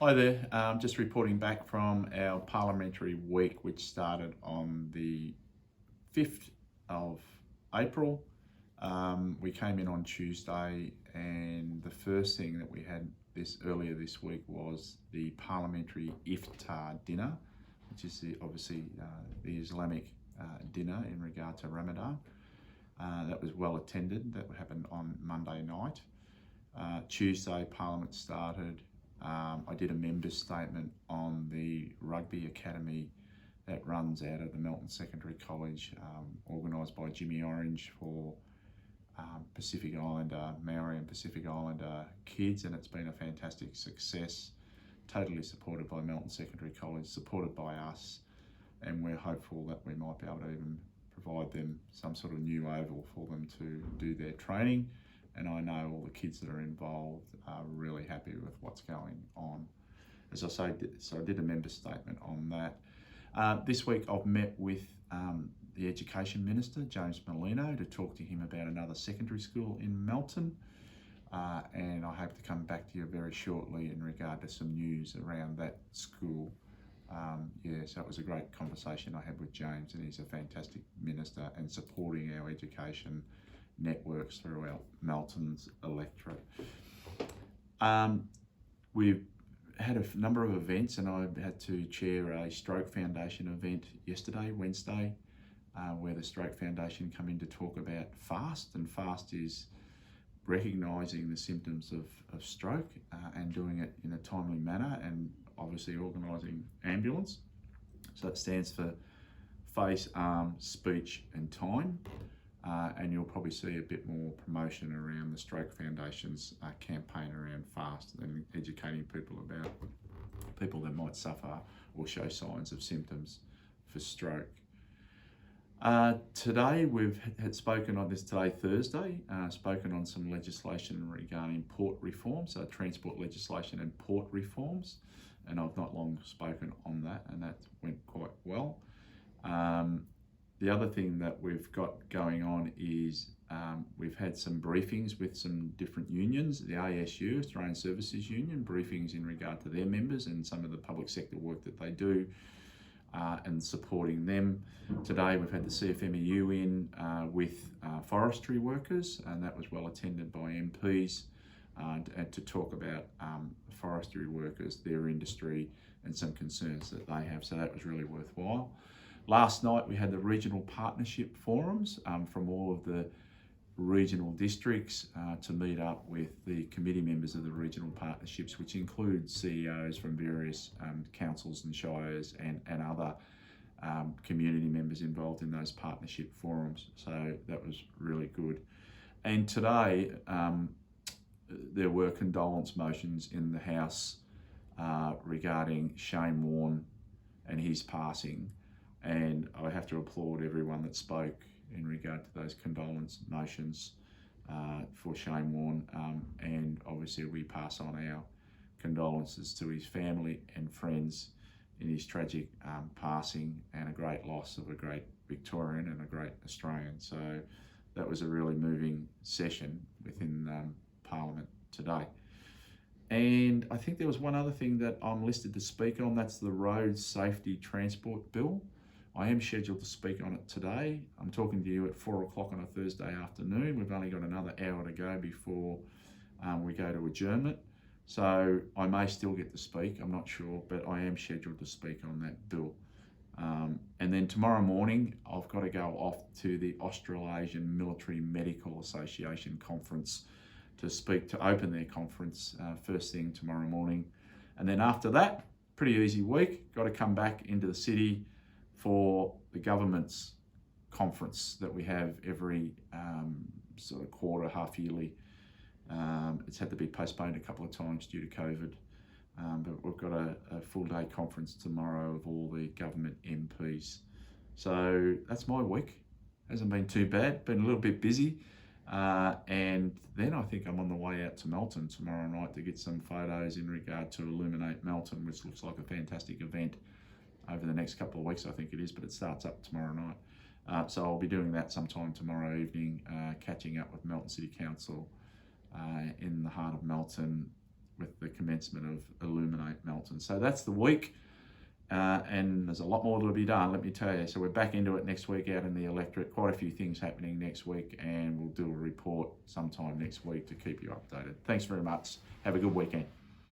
Hi there, just reporting back from our parliamentary week, which started on the 5th of April. We came in on Tuesday, and the first thing that we had earlier this week was the parliamentary iftar dinner, which is obviously the Islamic dinner in regard to Ramadan. That was well attended. That happened on Monday night. Tuesday, Parliament started. I did a members statement on the rugby academy that runs out of the Melton Secondary College, organised by Jimmy Orange for Pacific Islander, Maori and Pacific Islander kids, and it's been a fantastic success. Totally supported by Melton Secondary College, supported by us, and we're hopeful that we might be able to even provide them some sort of new oval for them to do their training. And I know all the kids that are involved are really happy with what's going on. As I say, so I did a member statement on that. This week I've met with the Education Minister, James Merlino, to talk to him about another secondary school in Melton. And I hope to come back to you very shortly in regard to some news around that school. So it was a great conversation I had with James, and he's a fantastic minister and supporting our education networks throughout Melton's electorate. We've had a number of events, and I had to chair a Stroke Foundation event yesterday, Wednesday, where the Stroke Foundation come in to talk about FAST, and FAST is recognising the symptoms of stroke and doing it in a timely manner, and obviously organising ambulance. So it stands for face, arm, speech and time. And you'll probably see a bit more promotion around the Stroke Foundation's campaign around FAST and educating people about people that might suffer or show signs of symptoms for stroke. Today we've had spoken on this today, Thursday, spoken on some legislation regarding port reform, so transport legislation and port reforms, and I've not long spoken on that, and that went quite well. The other thing that we've got going on is we've had some briefings with some different unions, the ASU, Australian Services Union, briefings in regard to their members and some of the public sector work that they do and supporting them. Today we've had the CFMEU in with forestry workers, and that was well attended by MPs and to talk about forestry workers, their industry and some concerns that they have, so that was really worthwhile. Last night we had the regional partnership forums from all of the regional districts to meet up with the committee members of the regional partnerships, which include CEOs from various councils and shires and other community members involved in those partnership forums. So that was really good. And today there were condolence motions in the House regarding Shane Warne and his passing. And I have to applaud everyone that spoke in regard to those condolence motions for Shane Warne. And obviously we pass on our condolences to his family and friends in his tragic passing, and a great loss of a great Victorian and a great Australian. So that was a really moving session within Parliament today. And I think there was one other thing that I'm listed to speak on, that's the Road Safety Transport Bill. I am scheduled to speak on it today. I'm talking to you at 4 o'clock on a Thursday afternoon. We've only got another hour to go before we go to adjournment. So I may still get to speak, I'm not sure, but I am scheduled to speak on that bill. And then tomorrow morning, I've got to go off to the Australasian Military Medical Association conference to open their conference first thing tomorrow morning. And then after that, pretty easy week, got to come back into the city for the government's conference that we have every sort of quarter, half yearly. It's had to be postponed a couple of times due to COVID, but we've got a full day conference tomorrow of all the government MPs. So that's my week. Hasn't been too bad, been a little bit busy. And then I think I'm on the way out to Melton tomorrow night to get some photos in regard to Illuminate Melton, which looks like a fantastic event over the next couple of weeks, I think it is, but it starts up tomorrow night. So I'll be doing that sometime tomorrow evening, catching up with Melton City Council in the heart of Melton, with the commencement of Illuminate Melton. So that's the week. And there's a lot more to be done, let me tell you. So we're back into it next week out in the electorate. Quite a few things happening next week, and we'll do a report sometime next week to keep you updated. Thanks very much. Have a good weekend.